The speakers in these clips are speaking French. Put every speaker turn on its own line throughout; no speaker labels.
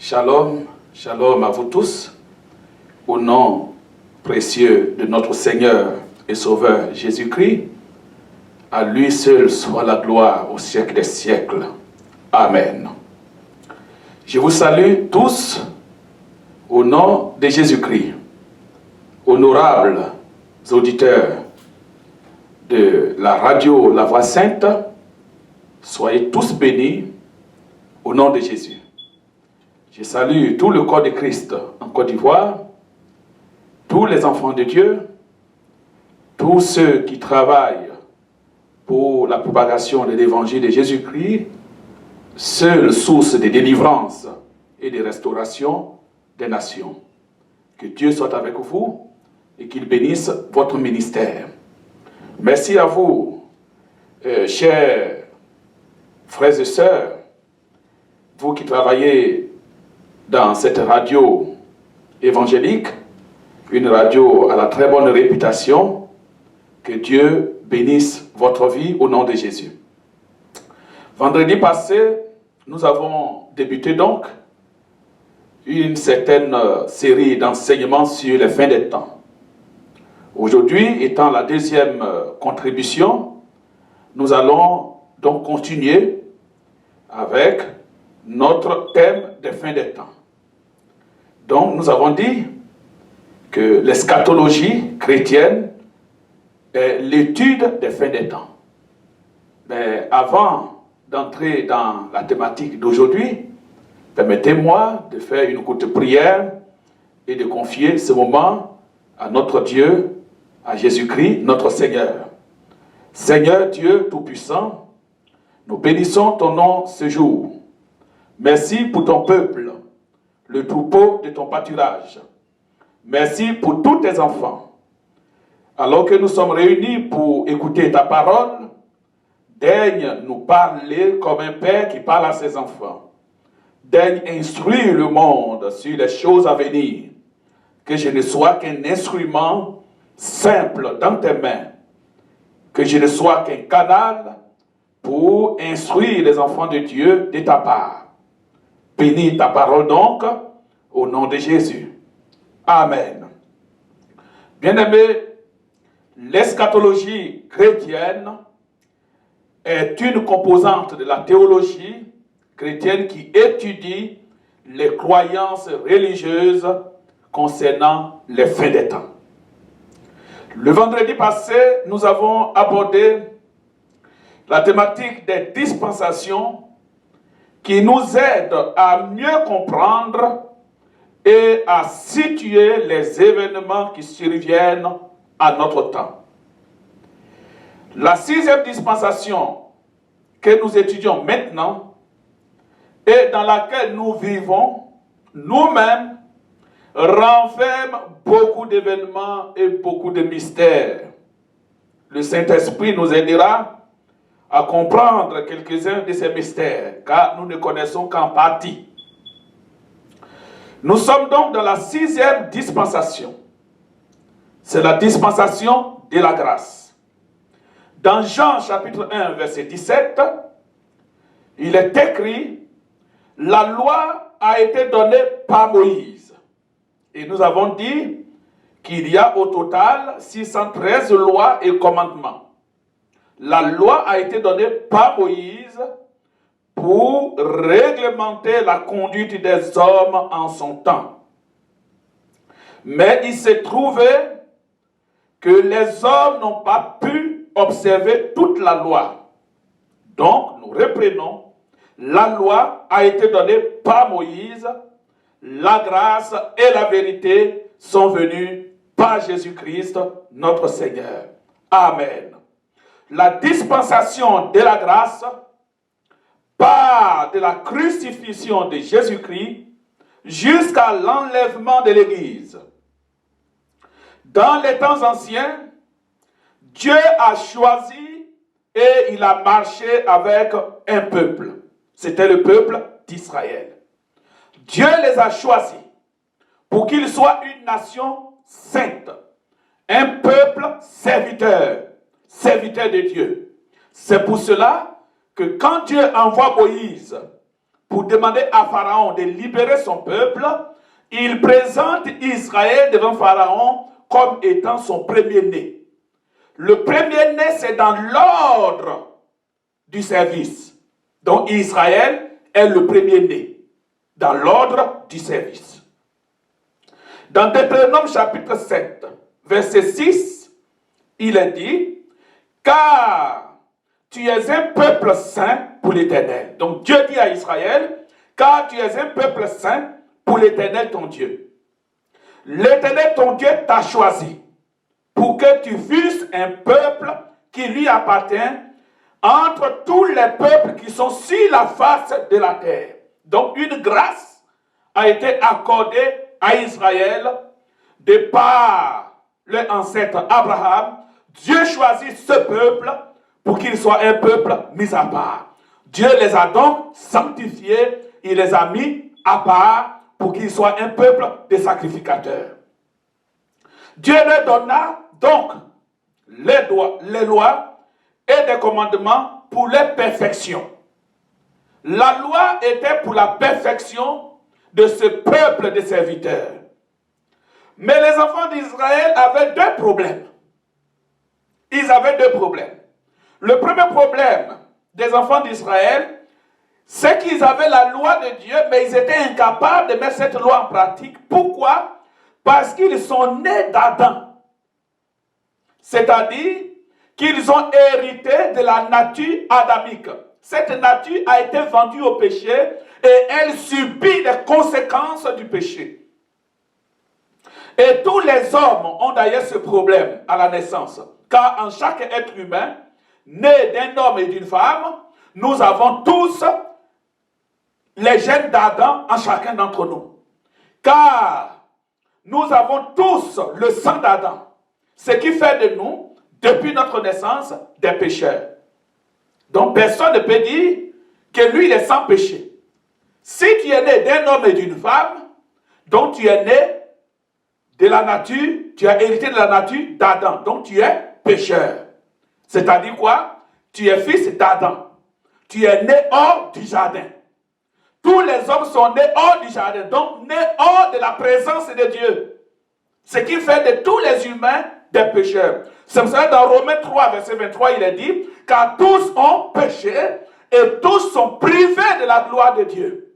Shalom, shalom à vous tous, au nom précieux de notre Seigneur et Sauveur Jésus-Christ, à lui seul soit la gloire au siècle des siècles. Amen. Je vous salue tous au nom de Jésus-Christ. Honorables auditeurs de la radio La Voix Sainte, soyez tous bénis au nom de Jésus. Je salue tout le corps de Christ en Côte d'Ivoire, tous les enfants de Dieu, tous ceux qui travaillent pour la propagation de l'évangile de Jésus-Christ, seule source de délivrance et de restauration des nations. Que Dieu soit avec vous et qu'il bénisse votre ministère. Merci à vous, chers frères et sœurs, vous qui travaillez dans cette radio évangélique, une radio à la très bonne réputation. Que Dieu bénisse votre vie au nom de Jésus. Vendredi passé, nous avons débuté donc une certaine série d'enseignements sur les fins des temps. Aujourd'hui, étant la deuxième contribution, nous allons donc continuer avec notre thème des fins des temps. Donc, nous avons dit que l'eschatologie chrétienne est l'étude des fins des temps. Mais avant d'entrer dans la thématique d'aujourd'hui, permettez-moi de faire une courte prière et de confier ce moment à notre Dieu, à Jésus-Christ, notre Seigneur. Seigneur Dieu Tout-Puissant, nous bénissons ton nom ce jour. Merci pour ton peuple, le troupeau de ton pâturage. Merci pour tous tes enfants. Alors que nous sommes réunis pour écouter ta parole, daigne nous parler comme un père qui parle à ses enfants. Daigne instruire le monde sur les choses à venir. Que je ne sois qu'un instrument simple dans tes mains. Que je ne sois qu'un canal pour instruire les enfants de Dieu de ta part. Bénis ta parole donc, au nom de Jésus. Amen. Bien-aimés, l'eschatologie chrétienne est une composante de la théologie chrétienne qui étudie les croyances religieuses concernant les fins des temps. Le vendredi passé, nous avons abordé la thématique des dispensations qui nous aident à mieux comprendre et à situer les événements qui surviennent à notre temps. La sixième dispensation que nous étudions maintenant et dans laquelle nous vivons nous-mêmes renferme beaucoup d'événements et beaucoup de mystères. Le Saint-Esprit nous aidera à comprendre quelques-uns de ces mystères, car nous ne connaissons qu'en partie. Nous sommes donc dans la sixième dispensation. C'est la dispensation de la grâce. Dans Jean chapitre 1, verset 17, il est écrit « La loi a été donnée par Moïse. » Et nous avons dit qu'il y a au total 613 lois et commandements. La loi a été donnée par Moïse pour réglementer la conduite des hommes en son temps. Mais il s'est trouvé que les hommes n'ont pas pu observer toute la loi. Donc, nous reprenons. La loi a été donnée par Moïse. La grâce et la vérité sont venues par Jésus-Christ, notre Seigneur. Amen. La dispensation de la grâce part de la crucifixion de Jésus-Christ jusqu'à l'enlèvement de l'Église. Dans les temps anciens, Dieu a choisi et il a marché avec un peuple. C'était le peuple d'Israël. Dieu les a choisis pour qu'ils soient une nation sainte, un peuple serviteur, serviteur de Dieu. C'est pour cela que quand Dieu envoie Moïse pour demander à Pharaon de libérer son peuple, il présente Israël devant Pharaon comme étant son premier-né. Le premier-né, c'est dans l'ordre du service. Donc Israël est le premier-né, dans l'ordre du service. Dans Deutéronome chapitre 7, verset 6, il est dit, « Car tu es un peuple saint pour l'Éternel. » Donc Dieu dit à Israël, « Car tu es un peuple saint pour l'Éternel ton Dieu. » L'Éternel ton Dieu t'a choisi pour que tu fusses un peuple qui lui appartient entre tous les peuples qui sont sur la face de la terre. Donc une grâce a été accordée à Israël de par leur ancêtre Abraham. Dieu choisit ce peuple pour qu'il soit un peuple mis à part. Dieu les a donc sanctifiés, il les a mis à part pour qu'ils soient un peuple de sacrificateurs. Dieu leur donna donc les lois et des commandements pour leur perfection. La loi était pour la perfection de ce peuple de serviteurs. Mais les enfants d'Israël avaient deux problèmes. Ils avaient deux problèmes. Le premier problème des enfants d'Israël, c'est qu'ils avaient la loi de Dieu, mais ils étaient incapables de mettre cette loi en pratique. Pourquoi? Parce qu'ils sont nés d'Adam. C'est-à-dire qu'ils ont hérité de la nature adamique. Cette nature a été vendue au péché et elle subit les conséquences du péché. Et tous les hommes ont d'ailleurs ce problème à la naissance. Car en chaque être humain, né d'un homme et d'une femme, nous avons tous les gènes d'Adam en chacun d'entre nous. Car nous avons tous le sang d'Adam. Ce qui fait de nous, depuis notre naissance, des pécheurs. Donc personne ne peut dire que lui, il est sans péché. Si tu es né d'un homme et d'une femme, donc tu es né de la nature, tu as hérité de la nature d'Adam. Donc tu es pécheur. C'est-à-dire quoi? Tu es fils d'Adam. Tu es né hors du jardin. Tous les hommes sont nés hors du jardin, donc nés hors de la présence de Dieu. Ce qui fait de tous les humains des pécheurs. C'est pour ça que dans Romains 3, verset 23, il est dit, car tous ont péché et tous sont privés de la gloire de Dieu.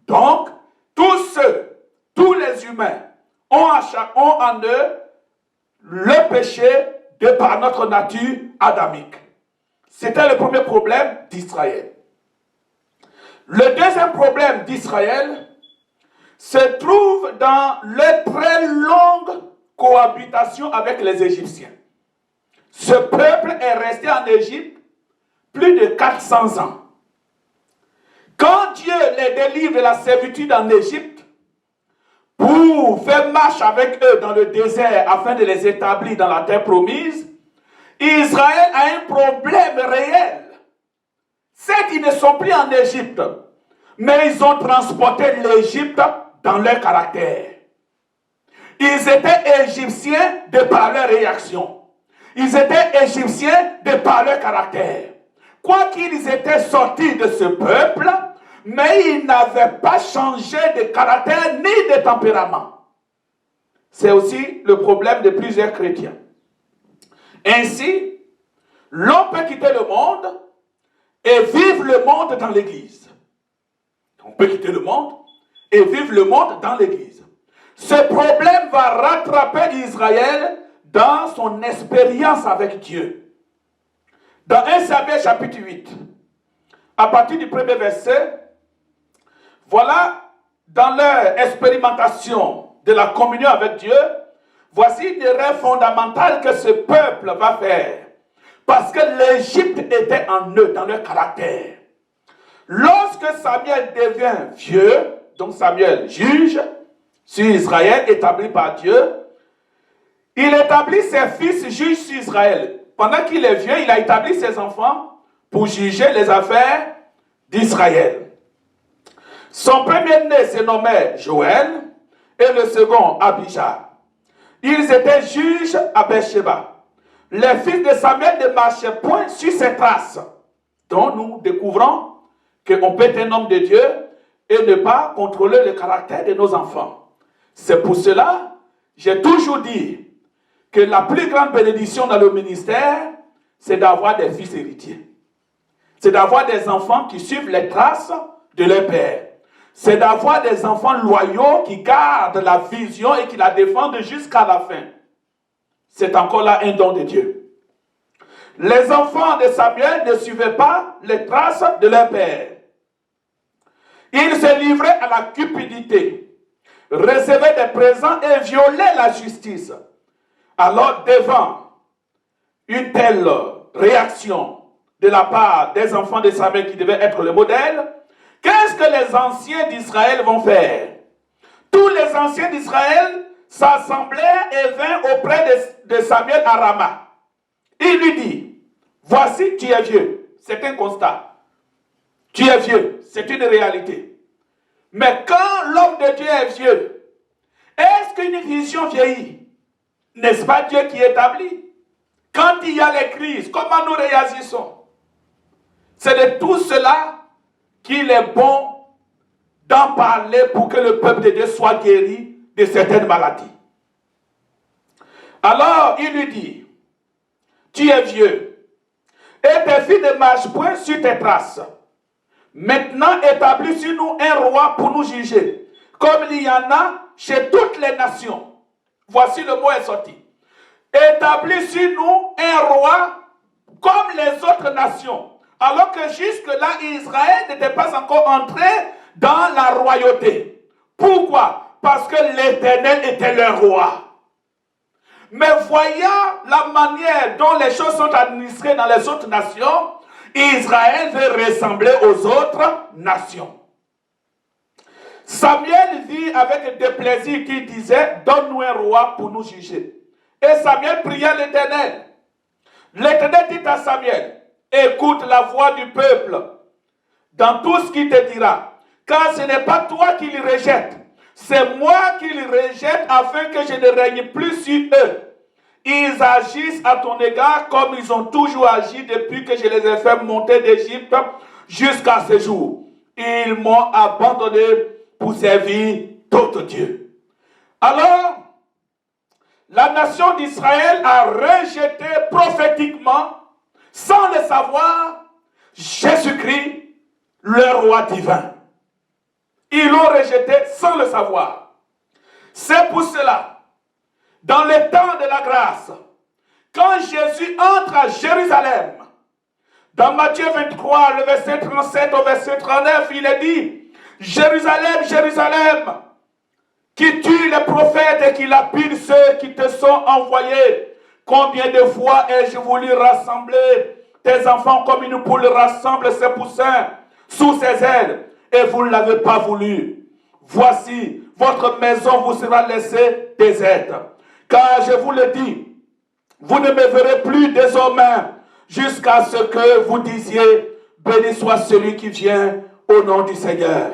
Donc, tous les humains ont en eux le péché de par notre nature adamique. C'était le premier problème d'Israël. Le deuxième problème d'Israël se trouve dans leur très longue cohabitation avec les Égyptiens. Ce peuple est resté en Égypte plus de 400 ans. Quand Dieu les délivre de la servitude en Égypte, pour faire marche avec eux dans le désert afin de les établir dans la terre promise, Israël a un problème réel. Certes, ils ne sont plus en Égypte, mais ils ont transporté l'Égypte dans leur caractère. Ils étaient égyptiens de par leur réaction. Ils étaient égyptiens de par leur caractère. Quoi qu'ils étaient sortis de ce peuple, mais ils n'avaient pas changé de caractère ni de tempérament. C'est aussi le problème de plusieurs chrétiens. Ainsi, l'on peut quitter le monde et vivre le monde dans l'église. On peut quitter le monde et vivre le monde dans l'église. Ce problème va rattraper Israël dans son expérience avec Dieu. Dans 1 Samuel chapitre 8, à partir du premier verset, voilà, dans leur expérimentation de la communion avec Dieu, voici une erreur fondamentale que ce peuple va faire. Parce que l'Égypte était en eux, dans leur caractère. Lorsque Samuel devient vieux, donc Samuel juge sur Israël, établi par Dieu, il établit ses fils juges sur Israël. Pendant qu'il est vieux, il a établi ses enfants pour juger les affaires d'Israël. Son premier-né se nommait Joël et le second Abijah. Ils étaient juges à Beersheba. Les fils de Samuel ne marchaient point sur ses traces, dont nous découvrons qu'on peut être un homme de Dieu et ne pas contrôler le caractère de nos enfants. C'est pour cela, j'ai toujours dit que la plus grande bénédiction dans le ministère, c'est d'avoir des fils héritiers. C'est d'avoir des enfants qui suivent les traces de leur père. C'est d'avoir des enfants loyaux qui gardent la vision et qui la défendent jusqu'à la fin. C'est encore là un don de Dieu. Les enfants de Samuel ne suivaient pas les traces de leur père. Ils se livraient à la cupidité, recevaient des présents et violaient la justice. Alors, devant une telle réaction de la part des enfants de Samuel qui devaient être le modèle, qu'est-ce que les anciens d'Israël vont faire? Tous les anciens d'Israël s'assemblaient et vinrent auprès de Samuel à Rama. Il lui dit, voici, tu es vieux. C'est un constat. Tu es vieux. C'est une réalité. Mais quand l'homme de Dieu est vieux, est-ce qu'une vision vieillit? N'est-ce pas Dieu qui établit? Quand il y a les crises, comment nous réagissons? C'est de tout cela qu'il est bon d'en parler pour que le peuple de Dieu soit guéri de certaines maladies. Alors, il lui dit, tu es vieux, et tes filles ne marchent point sur tes traces. Maintenant, établis sur nous un roi pour nous juger, comme il y en a chez toutes les nations. Voici le mot est sorti. Établis sur nous un roi comme les autres nations. Alors que jusque-là, Israël n'était pas encore entré dans la royauté. Pourquoi? Parce que l'Éternel était leur roi. Mais voyant la manière dont les choses sont administrées dans les autres nations, Israël veut ressembler aux autres nations. Samuel vit avec déplaisir qui disait, donne-nous un roi pour nous juger. Et Samuel pria l'Éternel. L'Éternel dit à Samuel, écoute la voix du peuple dans tout ce qu'il te dira, car ce n'est pas toi qui les rejettes, c'est moi qui les rejette afin que je ne règne plus sur eux. Ils agissent à ton égard comme ils ont toujours agi depuis que je les ai fait monter d'Égypte jusqu'à ce jour. Ils m'ont abandonné pour servir d'autres dieux. Alors, la nation d'Israël a rejeté prophétiquement, sans le savoir, Jésus-Christ, le roi divin. Ils l'ont rejeté sans le savoir. C'est pour cela, dans le temps de la grâce, quand Jésus entre à Jérusalem, dans Matthieu 23, le verset 37 au verset 39, il est dit, Jérusalem, Jérusalem, qui tue les prophètes et qui lapide ceux qui te sont envoyés. Combien de fois ai-je voulu rassembler tes enfants comme une poule rassemble ses poussins sous ses ailes, et vous ne l'avez pas voulu. Voici, votre maison vous sera laissée déserte. Car je vous le dis, vous ne me verrez plus désormais jusqu'à ce que vous disiez, béni soit celui qui vient au nom du Seigneur.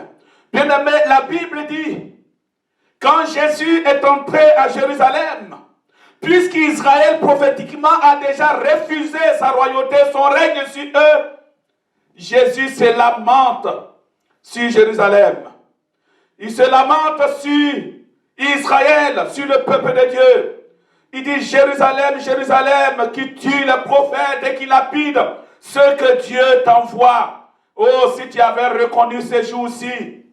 Bien-aimé, la Bible dit, quand Jésus est entré à Jérusalem, puisqu'Israël prophétiquement a déjà refusé sa royauté, son règne sur eux, Jésus se lamente sur Jérusalem. Il se lamente sur Israël, sur le peuple de Dieu. Il dit, Jérusalem, Jérusalem, qui tue les prophètes et qui lapide ceux que Dieu t'envoie. Oh, si tu avais reconnu ces jours-ci.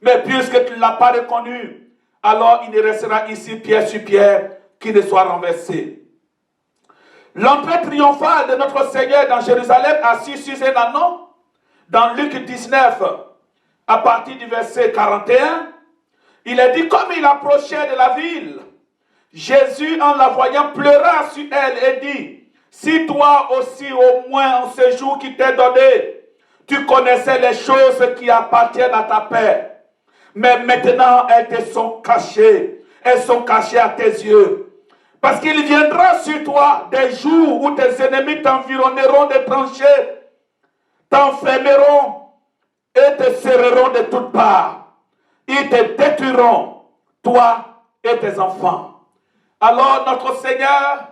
Mais puisque tu ne l'as pas reconnu, alors il ne restera ici pierre sur pierre qui ne soit renversé. L'entrée triomphale de notre Seigneur dans Jérusalem, assis sur un ânon, dans Luc 19, à partir du verset 41, il est dit, comme il approchait de la ville, Jésus, en la voyant, pleura sur elle et dit, si toi aussi, au moins en ce jour qui t'est donné, tu connaissais les choses qui appartiennent à ta paix, mais maintenant elles te sont cachées, elles sont cachées à tes yeux. Parce qu'il viendra sur toi des jours où tes ennemis t'environneront de tranchées, t'enfermeront et te serreront de toutes parts. Ils te détruiront, toi et tes enfants. Alors notre Seigneur,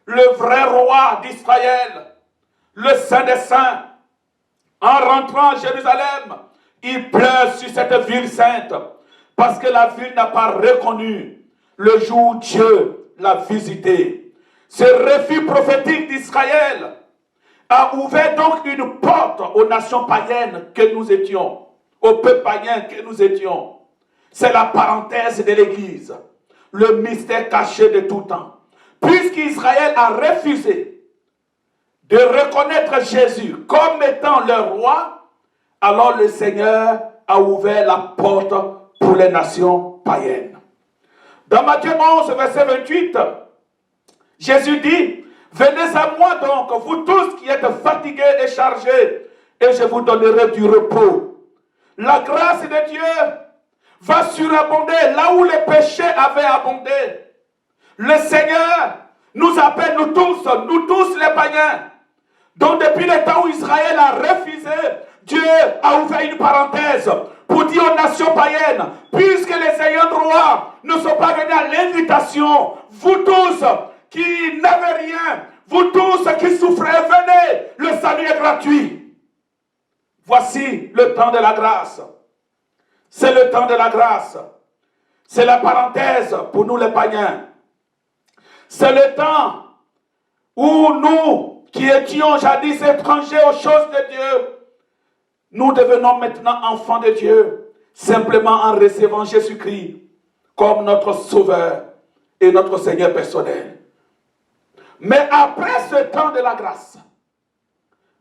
le vrai roi d'Israël, le Saint des Saints, En rentrant à Jérusalem, il pleure sur cette ville sainte parce que la ville n'a pas reconnu le jour où Dieu l'a visité. Ce refus prophétique d'Israël a ouvert donc une porte aux nations païennes que nous étions, aux peuples païens que nous étions. C'est la parenthèse de l'Église, le mystère caché de tout temps. Puisqu'Israël a refusé de reconnaître Jésus comme étant leur roi, alors le Seigneur a ouvert la porte pour les nations païennes. Dans Matthieu 11, verset 28, Jésus dit, « Venez à moi donc, vous tous qui êtes fatigués et chargés, et je vous donnerai du repos. » La grâce de Dieu va surabonder là où les péchés avaient abondé. Le Seigneur nous appelle, nous tous les païens. Donc depuis le temps où Israël a refusé, Dieu a ouvert une parenthèse pour dire aux nations païennes, puisque les ayants droit ne sont pas venus à l'invitation, vous tous qui n'avez rien, vous tous qui souffrez, venez, le salut est gratuit. Voici le temps de la grâce. C'est le temps de la grâce. C'est la parenthèse pour nous les païens. C'est le temps où nous, qui étions jadis étrangers aux choses de Dieu, nous devenons maintenant enfants de Dieu, simplement en recevant Jésus-Christ comme notre Sauveur et notre Seigneur personnel. Mais après ce temps de la grâce,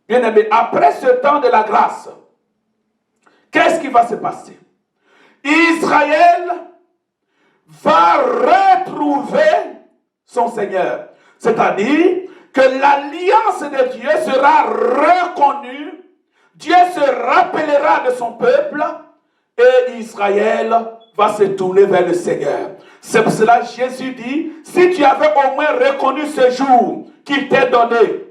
bien aimé, après ce temps de la grâce, qu'est-ce qui va se passer? Israël va retrouver son Seigneur. C'est-à-dire que l'alliance de Dieu sera reconnue, Dieu se rappellera de son peuple et Israël va se tourner vers le Seigneur. C'est pour cela que Jésus dit, si tu avais au moins reconnu ce jour qu'il t'est donné,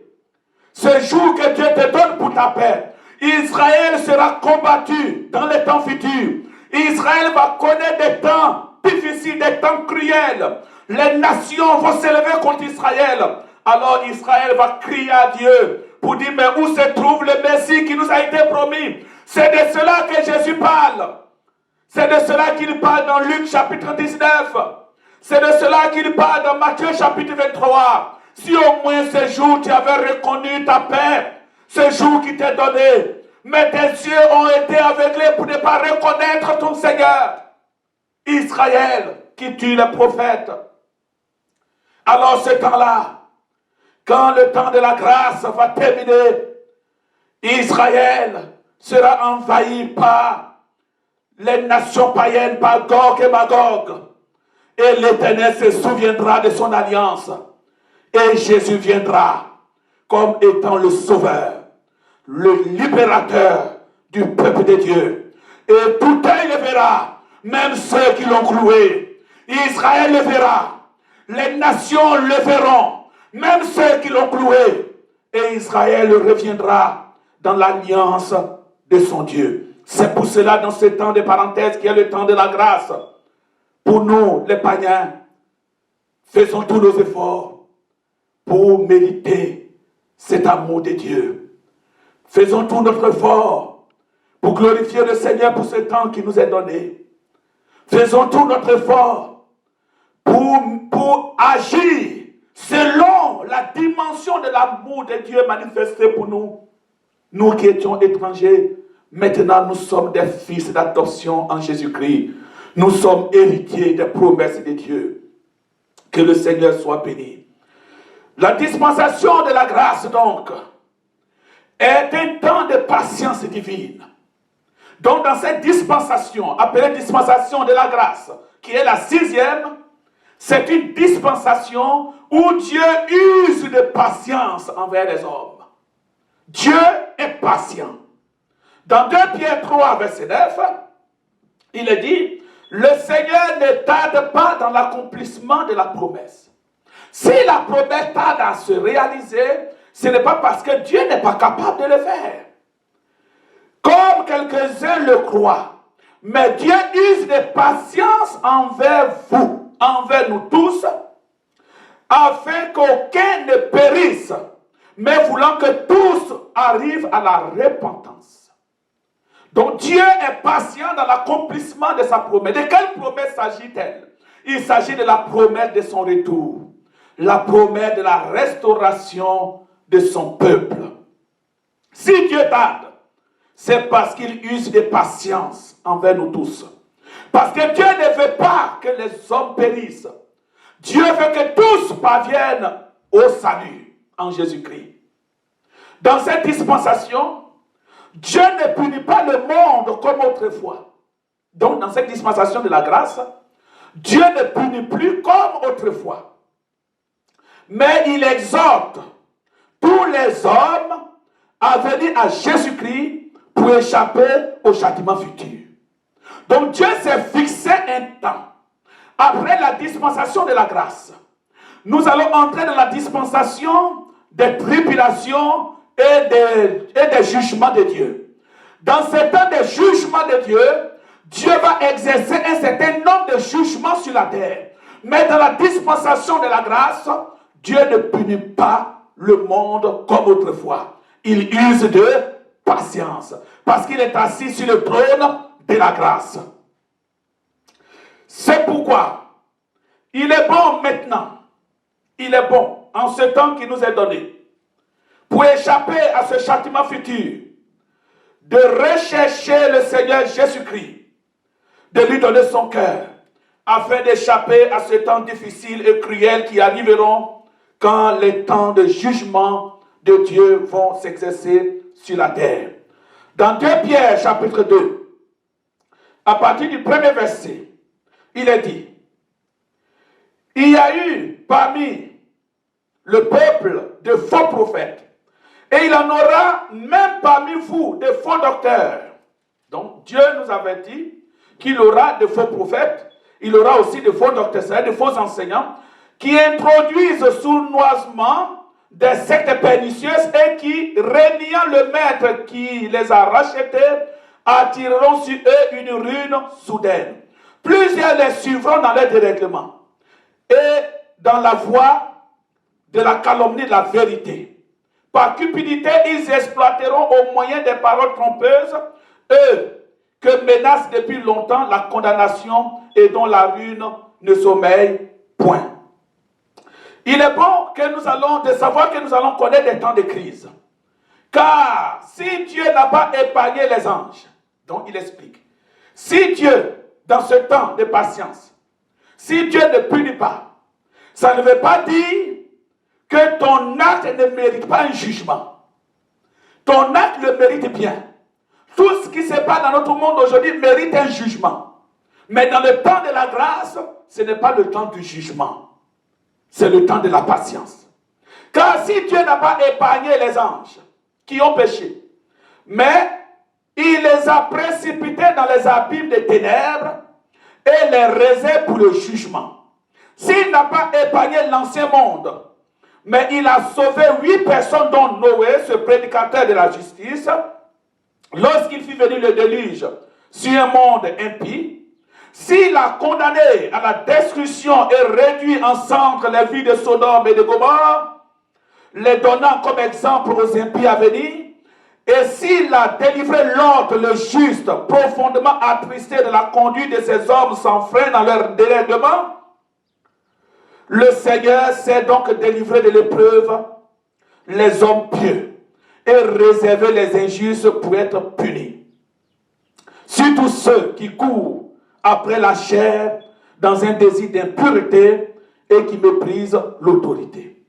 ce jour que Dieu te donne pour ta paix, Israël sera combattu dans les temps futurs. Israël va connaître des temps difficiles, des temps cruels. Les nations vont s'élever contre Israël. Alors Israël va crier à Dieu pour dire, mais où se trouve le Messie qui nous a été promis? C'est de cela que Jésus parle. C'est de cela qu'il parle dans Luc chapitre 19. C'est de cela qu'il parle dans Matthieu chapitre 23. Si au moins ce jour tu avais reconnu ta paix, ce jour qui t'est donné, mais tes yeux ont été aveuglés pour ne pas reconnaître ton Seigneur. Israël qui tue les prophètes. Alors ce temps-là, quand le temps de la grâce va terminer, Israël sera envahi par les nations païennes, par Gog et Magog. Et l'Éternel se souviendra de son alliance. Et Jésus viendra comme étant le sauveur, le libérateur du peuple de Dieu. Et tout œil le verra, même ceux qui l'ont cloué. Israël le verra, les nations le verront, même ceux qui l'ont cloué. Et Israël reviendra dans l'alliance de son Dieu. C'est pour cela, dans ce temps de parenthèse, qui est le temps de la grâce, pour nous, les païens, faisons tous nos efforts pour mériter cet amour de Dieu. Faisons tout notre effort pour glorifier le Seigneur pour ce temps qui nous est donné. Faisons tout notre effort pour agir selon la dimension de l'amour de Dieu manifesté pour nous. Nous qui étions étrangers, maintenant nous sommes des fils d'adoption en Jésus-Christ. Nous sommes héritiers des promesses de Dieu. Que le Seigneur soit béni. La dispensation de la grâce, donc, est un temps de patience divine. Donc, dans cette dispensation, appelée dispensation de la grâce, qui est la 6e, c'est une dispensation où Dieu use de patience envers les hommes. Dieu est patient. Dans 2 Pierre 3, verset 9, il est dit, le Seigneur ne tarde pas dans l'accomplissement de la promesse. Si la promesse tarde à se réaliser, ce n'est pas parce que Dieu n'est pas capable de le faire. Comme quelques-uns le croient. Mais Dieu use de patience envers vous, envers nous tous, afin qu'aucun ne périsse, mais voulant que tous arrivent à la repentance. Donc Dieu est patient dans l'accomplissement de sa promesse. De quelle promesse s'agit-elle? Il s'agit de la promesse de son retour, la promesse de la restauration de son peuple. Si Dieu tarde, c'est parce qu'il use de patience envers nous tous. Parce que Dieu ne veut pas que les hommes périssent. Dieu veut que tous parviennent au salut en Jésus-Christ. Dans cette dispensation, Dieu ne punit pas le monde comme autrefois. Donc, dans cette dispensation de la grâce, Dieu ne punit plus comme autrefois. Mais il exhorte tous les hommes à venir à Jésus-Christ pour échapper au châtiment futur. Donc Dieu s'est fixé un temps. Après la dispensation de la grâce, nous allons entrer dans la dispensation des tribulations et des jugements de Dieu. Dans ce temps de jugement de Dieu, Dieu va exercer un certain nombre de jugements sur la terre. Mais dans la dispensation de la grâce, Dieu ne punit pas le monde comme autrefois. Il use de patience parce qu'il est assis sur le trône de la grâce. C'est pourquoi il est bon maintenant, il est bon en ce temps qui nous est donné, pour échapper à ce châtiment futur, de rechercher le Seigneur Jésus-Christ, de lui donner son cœur, afin d'échapper à ce temps difficile et cruel qui arriveront quand les temps de jugement de Dieu vont s'exercer sur la terre. Dans 2 Pierre chapitre 2, à partir du premier verset, il est dit: il y a eu parmi le peuple de faux prophètes, et il en aura même parmi vous de faux docteurs. Donc Dieu nous avertit qu'il aura de faux prophètes, il aura aussi de faux docteurs, c'est-à-dire de faux enseignants, qui introduisent sournoisement des sectes pernicieuses et qui, reniant le maître qui les a rachetés, attireront sur eux une ruine soudaine. Plusieurs les suivront dans leur dérèglement et dans la voie de la calomnie de la vérité. Par cupidité, ils exploiteront au moyen des paroles trompeuses, eux que menace depuis longtemps la condamnation et dont la ruine ne sommeille point. Il est bon que nous allons, de savoir que nous allons connaître des temps de crise. Car si Dieu n'a pas épargné les anges, donc il explique, si Dieu, dans ce temps de patience, si Dieu ne punit pas, ça ne veut pas dire que ton acte ne mérite pas un jugement. Ton acte le mérite bien. Tout ce qui se passe dans notre monde aujourd'hui mérite un jugement. Mais dans le temps de la grâce, ce n'est pas le temps du jugement. C'est le temps de la patience. Car si Dieu n'a pas épargné les anges qui ont péché, mais il les a précipités dans les abîmes des ténèbres et les réserve pour le jugement. S'il n'a pas épargné l'ancien monde, mais il a sauvé 8 personnes, dont Noé, ce prédicateur de la justice, lorsqu'il fit venir le déluge sur un monde impie, s'il a condamné à la destruction et réduit en cendres les villes de Sodome et de Gomorrhe, les donnant comme exemple aux impies à venir, et s'il a délivré l'ordre, le juste, profondément attristé de la conduite de ces hommes sans frein dans leur dérèglement, le Seigneur sait donc délivrer de l'épreuve les hommes pieux et réserver les injustes pour être punis. Surtout ceux qui courent après la chair dans un désir d'impureté et qui méprisent l'autorité.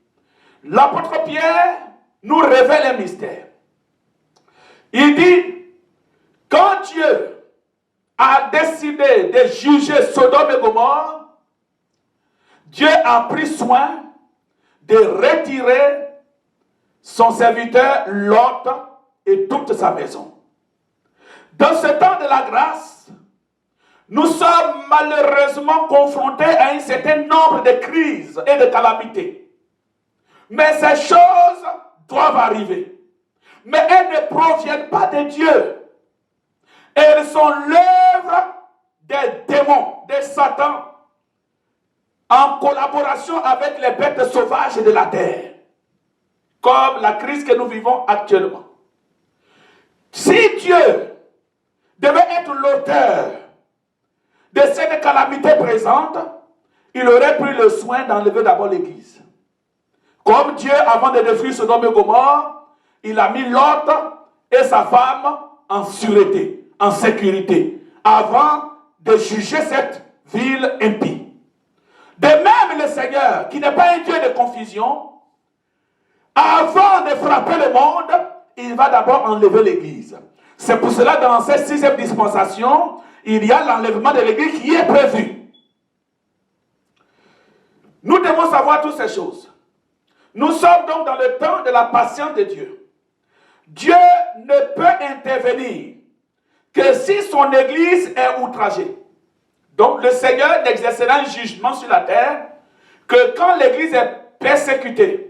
L'apôtre Pierre nous révèle un mystère. Il dit, quand Dieu a décidé de juger Sodome et Gomorrhe, Dieu a pris soin de retirer son serviteur Lot et toute sa maison. Dans ce temps de la grâce, nous sommes malheureusement confrontés à un certain nombre de crises et de calamités. Mais ces choses doivent arriver. Mais elles ne proviennent pas de Dieu. Elles sont l'œuvre des démons, de Satan, en collaboration avec les bêtes sauvages de la terre. comme la crise que nous vivons actuellement. Si Dieu devait être l'auteur de cette calamité présente, il aurait pris le soin d'enlever d'abord l'Église. Comme Dieu, avant de détruire Sodome et Gomorrhe, il a mis Lot et sa femme en sûreté, en sécurité, avant de juger cette ville impie. De même, le Seigneur, qui n'est pas un Dieu de confusion, avant de frapper le monde, il va d'abord enlever l'Église. C'est pour cela, dans cette 6e dispensation, il y a l'enlèvement de l'Église qui est prévu. Nous devons savoir toutes ces choses. Nous sommes donc dans le temps de la patience de Dieu. Dieu ne peut intervenir que si son Église est outragée. Donc le Seigneur n'exercera un jugement sur la terre que quand l'Église est persécutée,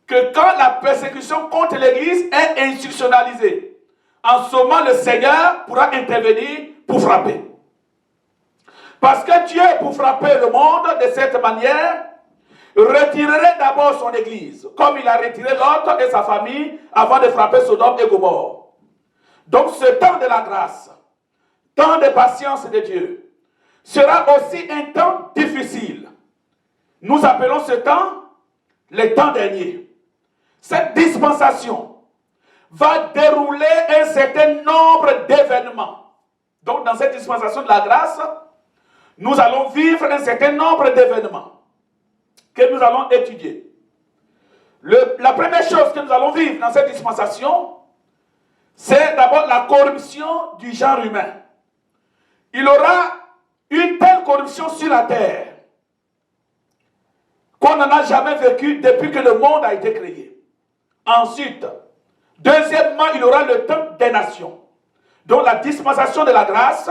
que quand la persécution contre l'Église est institutionnalisée. En ce moment, le Seigneur pourra intervenir pour frapper. Parce que Dieu, pour frapper le monde de cette manière, retirerait d'abord son Église, comme il a retiré Lot et sa famille avant de frapper Sodome et Gomorrhe. Donc ce temps de la grâce, temps de patience de Dieu, sera aussi un temps difficile. Nous appelons ce temps le temps dernier. Cette dispensation va dérouler un certain nombre d'événements. Donc dans cette dispensation de la grâce, nous allons vivre un certain nombre d'événements que nous allons étudier. La première chose que nous allons vivre dans cette dispensation, c'est d'abord la corruption du genre humain. Il aura une telle corruption sur la terre qu'on n'en a jamais vécu depuis que le monde a été créé. Ensuite, deuxièmement, il aura le temps des nations. Donc la dispensation de la grâce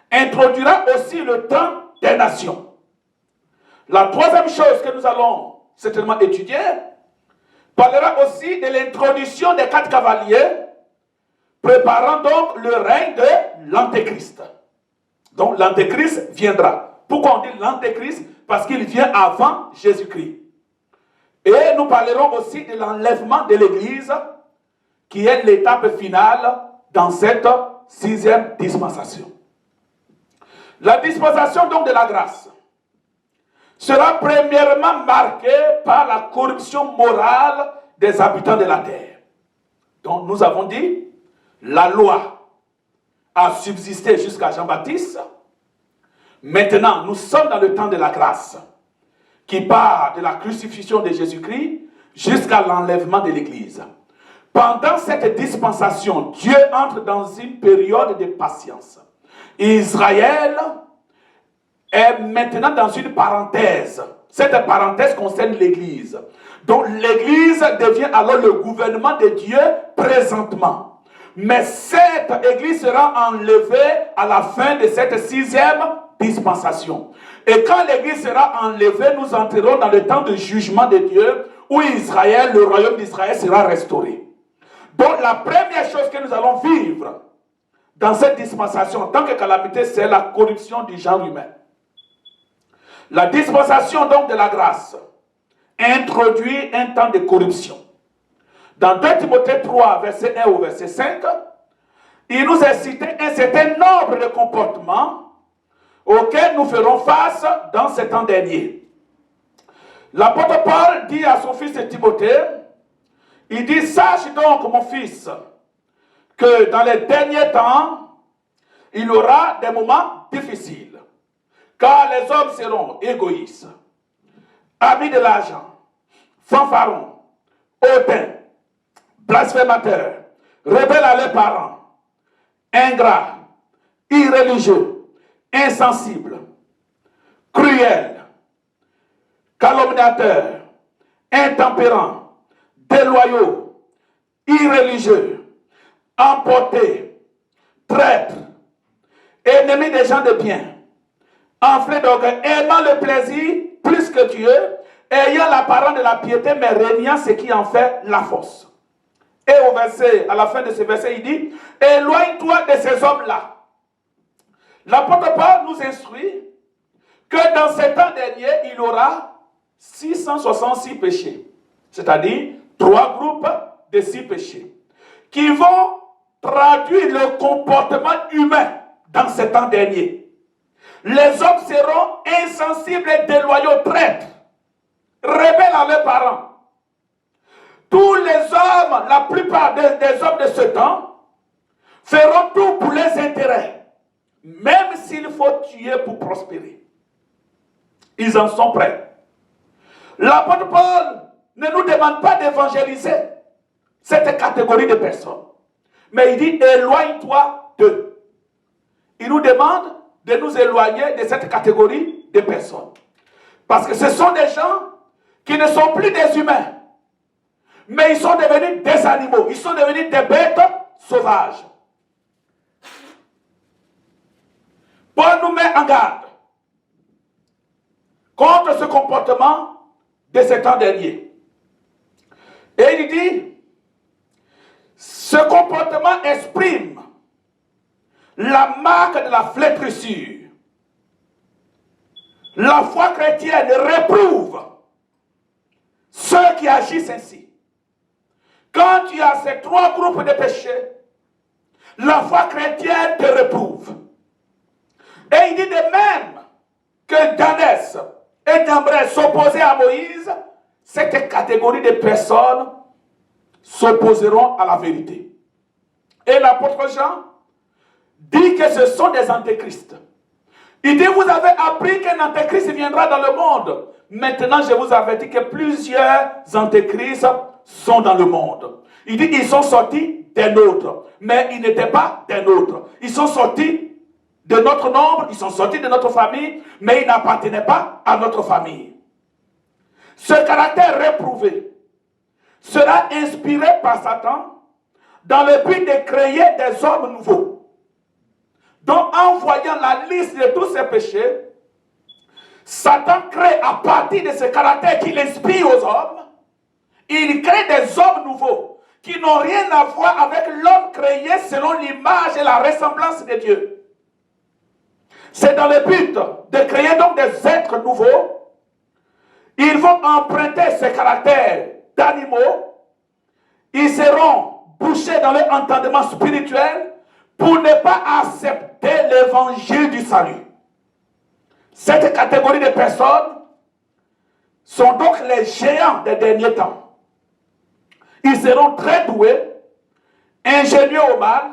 introduira aussi le temps des nations. La troisième chose que nous allons certainement étudier parlera aussi de l'introduction des 4 cavaliers, préparant donc le règne de l'Antéchrist. Donc l'Antéchrist viendra. Pourquoi on dit l'Antéchrist? Parce qu'il vient avant Jésus-Christ. Et nous parlerons aussi de l'enlèvement de l'Église, qui est l'étape finale dans cette 6e dispensation. La dispensation donc de la grâce sera premièrement marquée par la corruption morale des habitants de la terre. Donc nous avons dit, la loi a subsisté jusqu'à Jean-Baptiste. Maintenant, nous sommes dans le temps de la grâce, qui part de la crucifixion de Jésus-Christ jusqu'à l'enlèvement de l'Église. Pendant cette dispensation, Dieu entre dans une période de patience. Israël est maintenant dans une parenthèse. Cette parenthèse concerne l'Église. Donc l'Église devient alors le gouvernement de Dieu présentement. Mais cette Église sera enlevée à la fin de cette 6e dispensation. Et quand l'Église sera enlevée, nous entrerons dans le temps de jugement de Dieu, où Israël, le royaume d'Israël sera restauré. Donc la première chose que nous allons vivre dans cette dispensation, en tant que calamité, c'est la corruption du genre humain. La dispensation donc de la grâce introduit un temps de corruption. Dans 2 Timothée 3, verset 1 au verset 5, il nous a cité un certain nombre de comportements auxquels nous ferons face dans ce temps dernier. L'apôtre Paul dit à son fils Timothée, il dit, sache donc mon fils, que dans les derniers temps, il y aura des moments difficiles. Car les hommes seront égoïstes, amis de l'argent, fanfarons, hautains, blasphémateurs, rebelles à leurs parents, ingrats, irréligieux, insensibles, cruels, calomniateurs, intempérants, déloyaux, irréligieux, emportés, traîtres, ennemis des gens de bien, enflés d'orgueil, aimant le plaisir plus que Dieu, ayant l'apparence de la piété, mais régnant ce qui en fait la force. Et au verset, à la fin de ce verset, il dit, éloigne-toi de ces hommes-là. L'apôtre Paul nous instruit que dans ces temps derniers, il y aura 666 péchés. C'est-à-dire 3 groupes de 6 péchés qui vont traduire le comportement humain dans ces temps derniers. Les hommes seront insensibles et déloyaux, traîtres, rebelles à leurs parents. Tous les hommes, la plupart des hommes de ce temps, feront tout pour les intérêts, même s'il faut tuer pour prospérer. Ils en sont prêts. L'apôtre Paul ne nous demande pas d'évangéliser cette catégorie de personnes, mais il dit éloigne-toi d'eux. Il nous demande de nous éloigner de cette catégorie de personnes. Parce que ce sont des gens qui ne sont plus des humains, mais ils sont devenus des animaux, ils sont devenus des bêtes sauvages. Paul nous met en garde contre ce comportement de ces temps derniers. Et il dit, ce comportement exprime la marque de la flétrissure. La foi chrétienne réprouve ceux qui agissent ainsi. Quand tu as ces 3 groupes de péchés, la foi chrétienne te réprouve. Et il dit de même que Danès et Jambres s'opposaient à Moïse, cette catégorie de personnes s'opposeront à la vérité. Et l'apôtre Jean dit que ce sont des antéchrists. Il dit, vous avez appris qu'un antéchrist viendra dans le monde. Maintenant, je vous avertis que plusieurs antéchrists sont dans le monde. Il dit, ils sont sortis des nôtres, mais ils n'étaient pas des nôtres. Ils sont sortis de notre nombre, ils sont sortis de notre famille, mais ils n'appartenaient pas à notre famille. Ce caractère réprouvé sera inspiré par Satan dans le but de créer des hommes nouveaux. Donc, en voyant la liste de tous ces péchés, Satan crée à partir de ce caractère qu'il inspire aux hommes, il crée des hommes nouveaux qui n'ont rien à voir avec l'homme créé selon l'image et la ressemblance de Dieu. C'est dans le but de créer donc des êtres nouveaux. Ils vont emprunter ce caractère d'animaux. Ils seront bouchés dans leur entendement spirituel pour ne pas accepter l'évangile du salut. Cette catégorie de personnes sont donc les géants des derniers temps. Ils seront très doués, ingénieux au mal,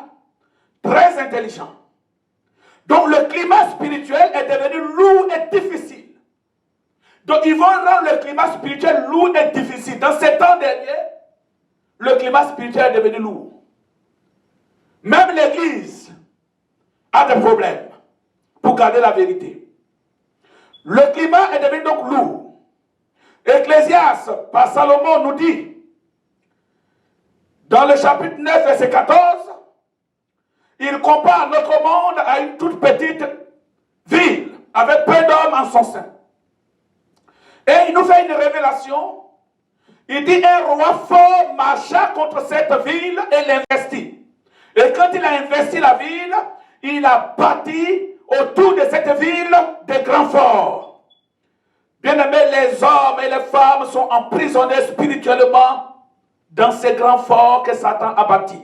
très intelligents. Donc le climat spirituel est devenu lourd et difficile. Donc ils vont rendre le climat spirituel lourd et difficile. Dans ces temps derniers, le climat spirituel est devenu lourd. Même l'Église a des problèmes pour garder la vérité. Le climat est devenu donc lourd. Ecclésiaste, par Salomon, nous dit, dans le chapitre 9, verset 14, il compare notre monde à une toute petite ville, avec peu d'hommes en son sein. Et il nous fait une révélation. Il dit, un roi fort marcha contre cette ville et l'investit. Et quand il a investi la ville, il a bâti autour de cette ville des grands forts. Bien-aimés, les hommes et les femmes sont emprisonnés spirituellement dans ces grands forts que Satan a bâtis.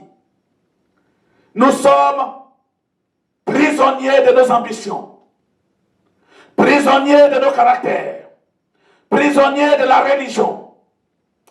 Nous sommes prisonniers de nos ambitions, prisonniers de nos caractères, prisonniers de la religion.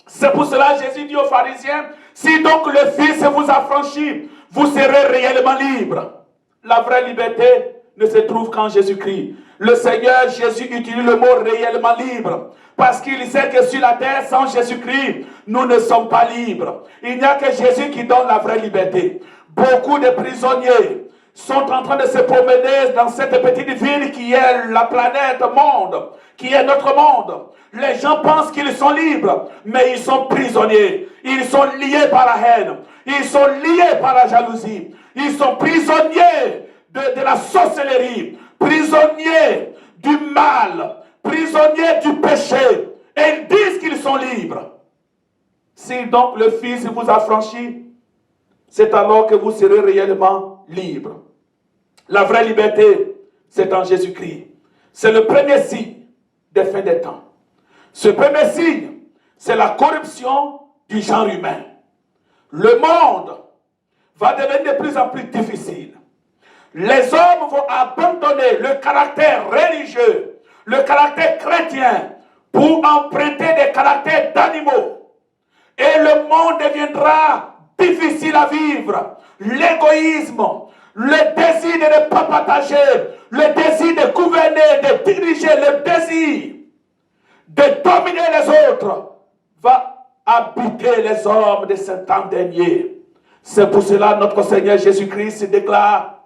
C'est pour cela que Jésus dit aux pharisiens, si donc le Fils vous affranchit, vous serez réellement libre. La vraie liberté ne se trouve qu'en Jésus-Christ. Le Seigneur Jésus utilise le mot réellement libre parce qu'il sait que sur la terre, sans Jésus-Christ, nous ne sommes pas libres. Il n'y a que Jésus qui donne la vraie liberté. Beaucoup de prisonniers sont en train de se promener dans cette petite ville qui est la planète monde, qui est notre monde. Les gens pensent qu'ils sont libres, mais ils sont prisonniers. Ils sont liés par la haine. Ils sont liés par la jalousie. Ils sont prisonniers de la sorcellerie, prisonniers du mal, prisonniers du péché. Et ils disent qu'ils sont libres. Si donc le Fils vous affranchit, c'est alors que vous serez réellement libres. La vraie liberté, c'est en Jésus-Christ. C'est le premier signe des fins des temps. Ce premier signe, c'est la corruption du genre humain. Le monde va devenir de plus en plus difficile. Les hommes vont abandonner le caractère religieux, le caractère chrétien, pour emprunter des caractères d'animaux. Et le monde deviendra difficile à vivre. L'égoïsme, le désir de ne pas partager, le désir de gouverner, de diriger, le désir de dominer les autres va habiter les hommes de ce temps dernier. C'est pour cela que notre Seigneur Jésus-Christ déclare: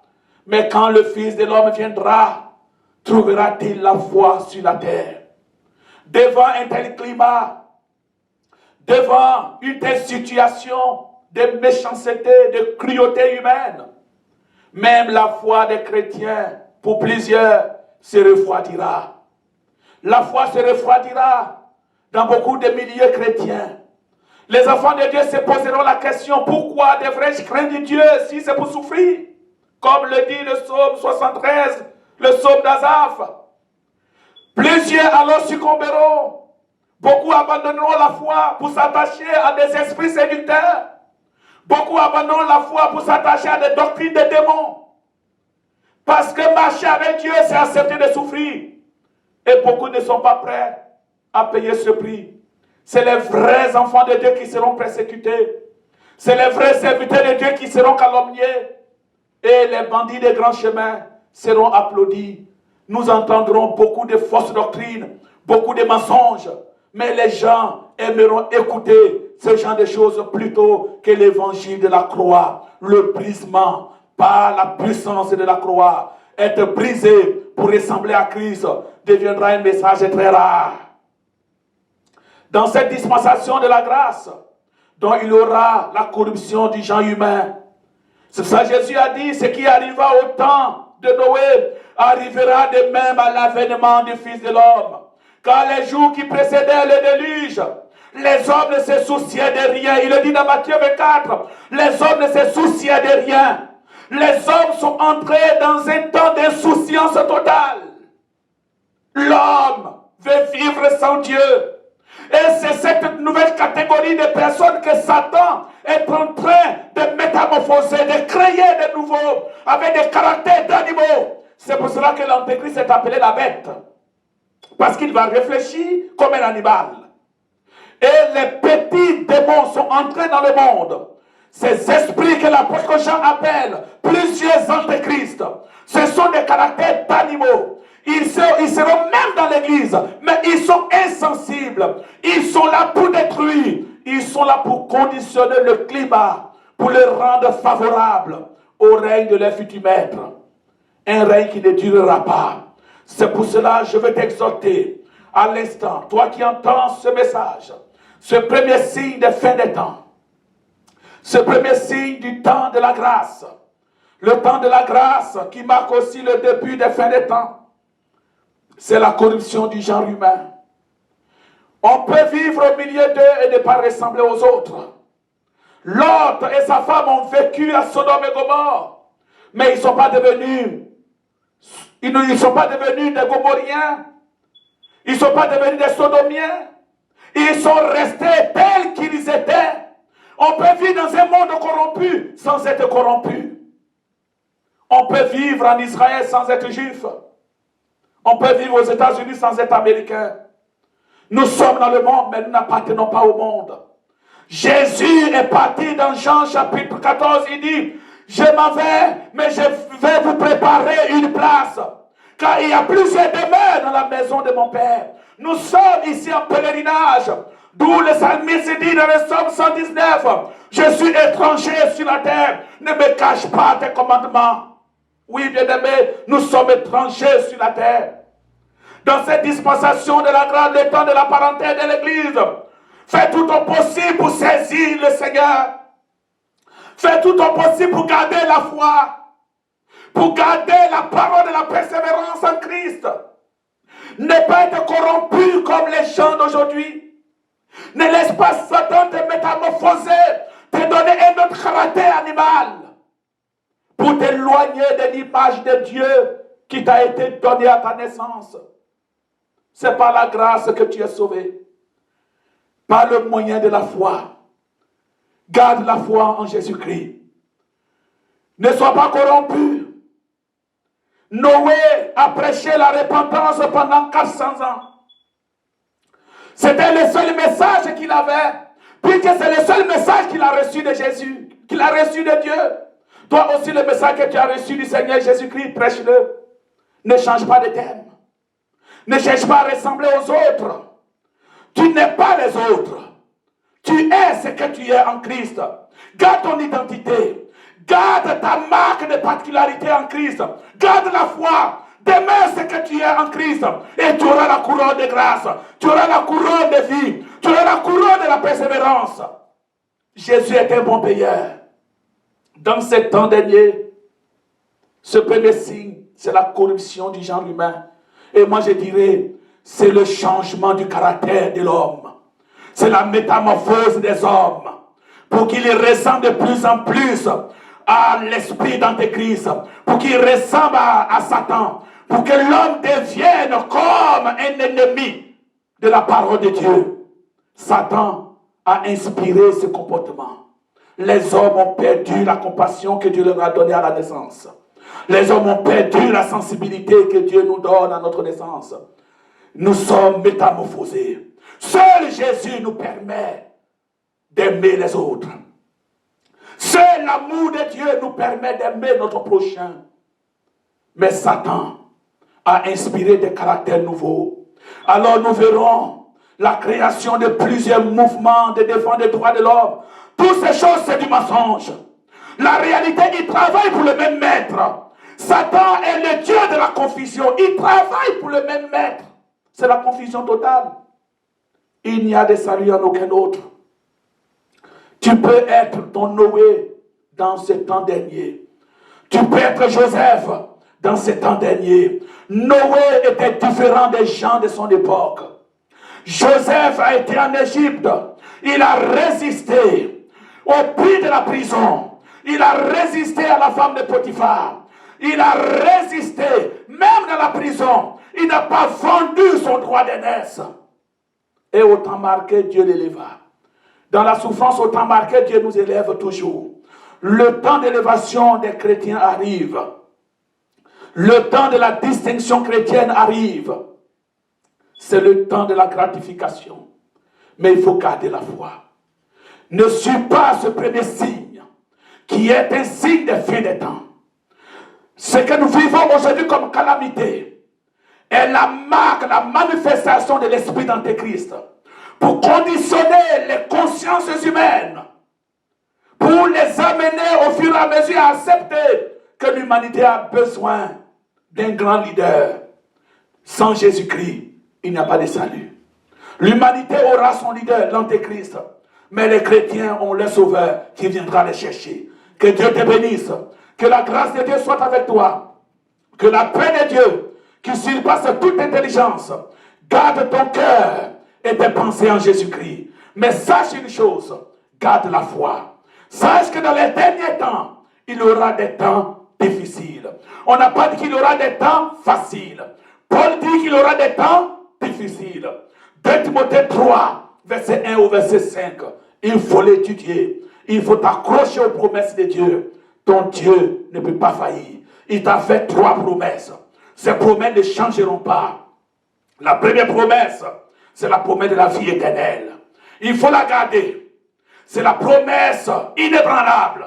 mais quand le Fils de l'homme viendra, trouvera-t-il la foi sur la terre? Devant un tel climat, devant une telle situation de méchanceté, de cruauté humaine, même la foi des chrétiens, pour plusieurs, se refroidira. La foi se refroidira dans beaucoup de milieux chrétiens. Les enfants de Dieu se poseront la question: pourquoi devrais-je craindre Dieu si c'est pour souffrir? Comme le dit le psaume 73, le psaume d'Asaph. Plusieurs alors succomberont. Beaucoup abandonneront la foi pour s'attacher à des esprits séducteurs. Beaucoup abandonneront la foi pour s'attacher à des doctrines de démons. Parce que marcher avec Dieu, c'est accepter de souffrir. Et beaucoup ne sont pas prêts à payer ce prix. C'est les vrais enfants de Dieu qui seront persécutés. C'est les vrais serviteurs de Dieu qui seront calomniés. Et les bandits des grands chemins seront applaudis. Nous entendrons beaucoup de fausses doctrines, beaucoup de mensonges. Mais les gens aimeront écouter ce genre de choses plutôt que l'évangile de la croix. Le brisement par la puissance de la croix. Être brisé pour ressembler à Christ deviendra un message très rare. Dans cette dispensation de la grâce, dont il y aura la corruption du genre humain. C'est ça que Jésus a dit: ce qui arriva au temps de Noé arrivera de même à l'avènement du Fils de l'homme. Car les jours qui précédaient le déluge, les hommes ne se souciaient de rien. Il le dit dans Matthieu 24. Les hommes ne se souciaient de rien. Les hommes sont entrés dans un temps d'insouciance totale. L'homme veut vivre sans Dieu. Et c'est cette nouvelle catégorie de personnes que Satan est en train de métamorphoser, de créer de nouveau, avec des caractères d'animaux. C'est pour cela que l'Antéchrist est appelé la bête. Parce qu'il va réfléchir comme un animal. Et les petits démons sont entrés dans le monde. Ces esprits que l'apôtre Jean appelle plusieurs antéchrists, ce sont des caractères d'animaux. Ils seront même dans l'église, mais ils sont insensibles. Ils sont là pour détruire. Ils sont là pour conditionner le climat, pour le rendre favorable au règne de leur futur maître. Un règne qui ne durera pas. C'est pour cela que je veux t'exhorter à l'instant, toi qui entends ce message, ce premier signe de fin des temps, ce premier signe du temps de la grâce, le temps de la grâce qui marque aussi le début des fins des temps. C'est la corruption du genre humain. On peut vivre au milieu d'eux et ne pas ressembler aux autres. Lot et sa femme ont vécu à Sodome et Gomorrhe, mais ils ne sont pas devenus des Gomorriens. Ils ne sont pas devenus des Sodomiens. Ils sont restés tels qu'ils étaient. On peut vivre dans un monde corrompu sans être corrompu. On peut vivre en Israël sans être juif. On peut vivre aux États-Unis sans être américain. Nous sommes dans le monde, mais nous n'appartenons pas au monde. Jésus est parti dans Jean chapitre 14. Il dit: je m'en vais, mais je vais vous préparer une place. Car il y a plusieurs demeures dans la maison de mon Père. Nous sommes ici en pèlerinage. D'où le psalmiste dit dans le psaume 119: je suis étranger sur la terre. Ne me cache pas tes commandements. Oui, bien-aimés, nous sommes étrangers sur la terre. Dans cette dispensation de la grâce, le temps de la parenthèse de l'Église, fais tout ton possible pour saisir le Seigneur. Fais tout ton possible pour garder la foi, pour garder la parole de la persévérance en Christ. Ne pas être corrompu comme les gens d'aujourd'hui. Ne laisse pas Satan te métamorphoser, te donner un autre caractère animal, pour t'éloigner de l'image de Dieu qui t'a été donnée à ta naissance. C'est par la grâce que tu es sauvé. Par le moyen de la foi. Garde la foi en Jésus-Christ. Ne sois pas corrompu. Noé a prêché la repentance pendant 400 ans. C'était le seul message qu'il avait, puisque c'est le seul message qu'il a reçu de Jésus, qu'il a reçu de Dieu. Toi aussi, le message que tu as reçu du Seigneur Jésus-Christ, prêche-le. Ne change pas de thème. Ne cherche pas à ressembler aux autres. Tu n'es pas les autres. Tu es ce que tu es en Christ. Garde ton identité. Garde ta marque de particularité en Christ. Garde la foi. Demeure ce que tu es en Christ. Et tu auras la couronne de grâce. Tu auras la couronne de vie. Tu auras la couronne de la persévérance. Jésus est un bon payeur. Dans ce temps dernier, ce premier signe, c'est la corruption du genre humain. Et moi je dirais, c'est le changement du caractère de l'homme. C'est la métamorphose des hommes. Pour qu'ils ressemblent de plus en plus à l'esprit d'Antéchrist. Pour qu'ils ressemblent à Satan. Pour que l'homme devienne comme un ennemi de la parole de Dieu. Satan a inspiré ce comportement. Les hommes ont perdu la compassion que Dieu leur a donnée à la naissance. Les hommes ont perdu la sensibilité que Dieu nous donne à notre naissance. Nous sommes métamorphosés. Seul Jésus nous permet d'aimer les autres. Seul l'amour de Dieu nous permet d'aimer notre prochain. Mais Satan a inspiré des caractères nouveaux. Alors nous verrons la création de plusieurs mouvements de défense des droits de l'homme. Toutes ces choses, c'est du mensonge. La réalité, il travaille pour le même maître. Satan est le Dieu de la confusion. Il travaille pour le même maître. C'est la confusion totale. Il n'y a de salut en aucun autre. Tu peux être ton Noé dans ce temps dernier. Tu peux être Joseph dans ce temps dernier. Noé était différent des gens de son époque. Joseph a été en Égypte. Il a résisté au prix de la prison. Il a résisté à la femme de Potiphar. Il a résisté, même dans la prison. Il n'a pas vendu son droit d'aînesse. Et au temps marqué, Dieu l'éleva. Dans la souffrance, au temps marqué, Dieu nous élève toujours. Le temps d'élévation des chrétiens arrive. Le temps de la distinction chrétienne arrive. C'est le temps de la gratification. Mais il faut garder la foi. Ne suis pas ce premier signe, qui est un signe des fins des temps. Ce que nous vivons aujourd'hui comme calamité est la marque, la manifestation de l'esprit d'Antéchrist pour conditionner les consciences humaines, pour les amener au fur et à mesure à accepter que l'humanité a besoin d'un grand leader. Sans Jésus-Christ, il n'y a pas de salut. L'humanité aura son leader, l'Antéchrist, mais les chrétiens ont leur sauveur qui viendra les chercher. Que Dieu te bénisse. Que la grâce de Dieu soit avec toi. Que la paix de Dieu, qui surpasse toute intelligence, garde ton cœur et tes pensées en Jésus-Christ. Mais sache une chose, garde la foi. Sache que dans les derniers temps, il y aura des temps difficiles. On n'a pas dit qu'il y aura des temps faciles. Paul dit qu'il y aura des temps difficiles. 2 Timothée 3, verset 1 au verset 5. Il faut l'étudier. Il faut t'accrocher aux promesses de Dieu. Ton Dieu ne peut pas faillir. Il t'a fait 3 promesses. Ces promesses ne changeront pas. La première promesse, c'est la promesse de la vie éternelle. Il faut la garder. C'est la promesse inébranlable.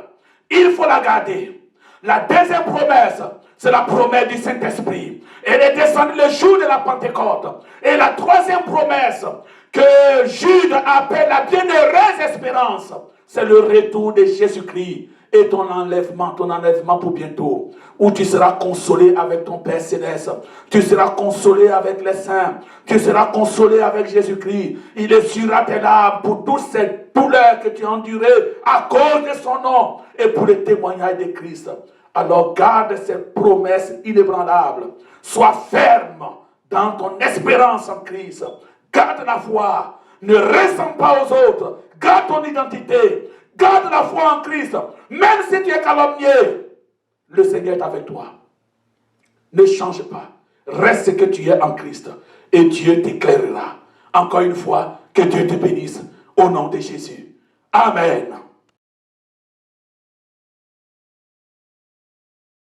Il faut la garder. La deuxième promesse, c'est la promesse du Saint-Esprit. Elle est descendue le jour de la Pentecôte. Et la troisième promesse, que Jude appelle la bienheureuse espérance, c'est le retour de Jésus-Christ et ton enlèvement pour bientôt, où tu seras consolé avec ton Père Céleste, tu seras consolé avec les saints, tu seras consolé avec Jésus-Christ. Il essuiera tes larmes pour toutes ces douleurs que tu as endurées à cause de son nom et pour le témoignage de Christ. Alors garde cette promesse inébranlable. Sois ferme dans ton espérance en Christ. Garde la foi. Ne ressemble pas aux autres. Garde ton identité. Garde la foi en Christ. Même si tu es calomnié, le Seigneur est avec toi. Ne change pas. Reste ce que tu es en Christ. Et Dieu t'éclairera. Encore une fois, que Dieu te bénisse. Au nom de Jésus. Amen.